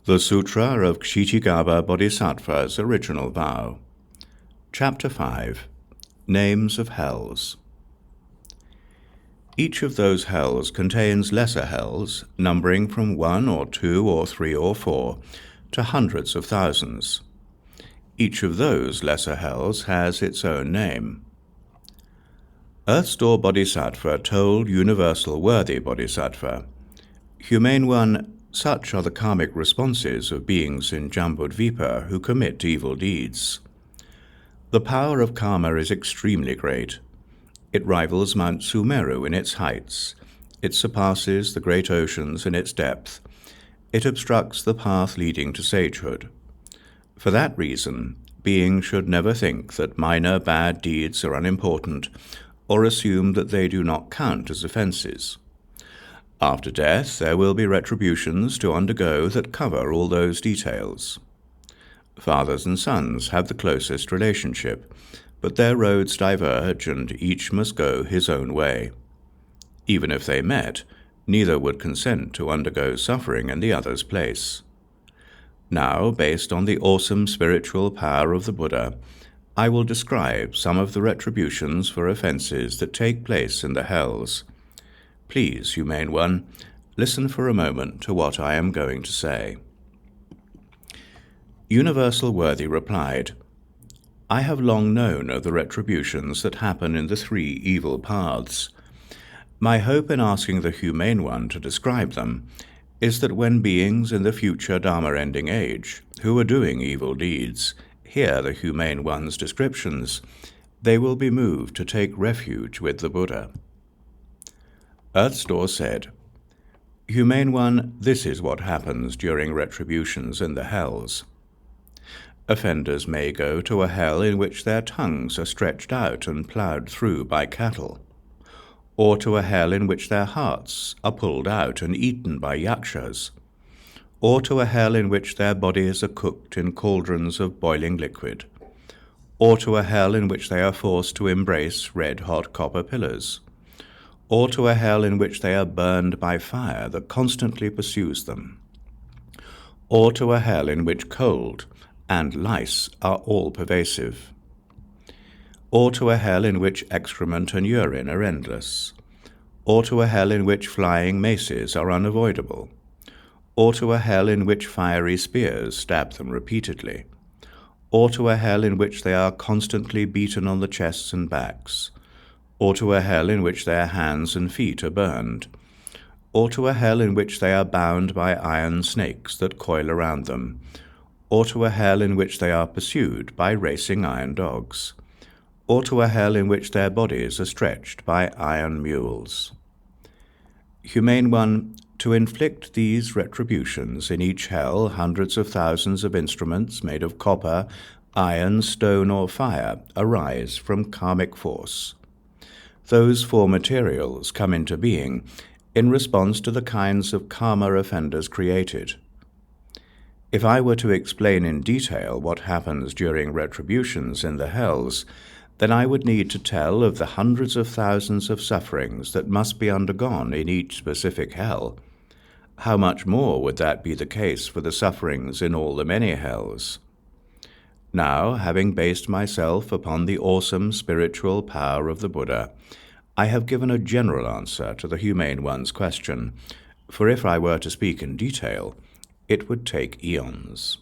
The Sutra of Kṣitigarbha Bodhisattva's Original Vow. Chapter 5. Names of Hells. Each of those hells contains lesser hells, numbering from 1 or 2 or 3 or 4 to hundreds of thousands. Each of those lesser hells has its own name. Earth's Door Bodhisattva told Universal Worthy Bodhisattva, "Humane One, such are the karmic responses of beings in Jambudvipa who commit evil deeds. The power of karma is extremely great. It rivals Mount Sumeru in its heights. It surpasses the great oceans in its depth. It obstructs the path leading to sagehood. For that reason, beings should never think that minor bad deeds are unimportant, or assume that they do not count as offenses. After death, there will be retributions to undergo that cover all those details. Fathers and sons have the closest relationship, but their roads diverge and each must go his own way. Even if they met, neither would consent to undergo suffering in the other's place. Now, based on the awesome spiritual power of the Buddha, I will describe some of the retributions for offenses that take place in the hells. Please, Humane One, listen for a moment to what I am going to say." Universal Worthy replied, "I have long known of the retributions that happen in the 3 evil paths. My hope in asking the Humane One to describe them is that when beings in the future Dharma-ending age, who are doing evil deeds, hear the Humane One's descriptions, they will be moved to take refuge with the Buddha." Earth's Door said, "Humane One, this is what happens during retributions in the hells. Offenders may go to a hell in which their tongues are stretched out and ploughed through by cattle, or to a hell in which their hearts are pulled out and eaten by yakshas, or to a hell in which their bodies are cooked in cauldrons of boiling liquid, or to a hell in which they are forced to embrace red-hot copper pillars, or to a hell in which they are burned by fire that constantly pursues them, or to a hell in which cold and lice are all pervasive, or to a hell in which excrement and urine are endless, or to a hell in which flying maces are unavoidable, or to a hell in which fiery spears stab them repeatedly, or to a hell in which they are constantly beaten on the chests and backs, or to a hell in which their hands and feet are burned, or to a hell in which they are bound by iron snakes that coil around them, or to a hell in which they are pursued by racing iron dogs, or to a hell in which their bodies are stretched by iron mules. Humane One, to inflict these retributions in each hell, hundreds of thousands of instruments made of copper, iron, stone, or fire arise from karmic force. Those 4 materials come into being in response to the kinds of karma offenders created. If I were to explain in detail what happens during retributions in the hells, then I would need to tell of the hundreds of thousands of sufferings that must be undergone in each specific hell. How much more would that be the case for the sufferings in all the many hells? Now, having based myself upon the awesome spiritual power of the Buddha, I have given a general answer to the Humane One's question, for if I were to speak in detail, it would take eons.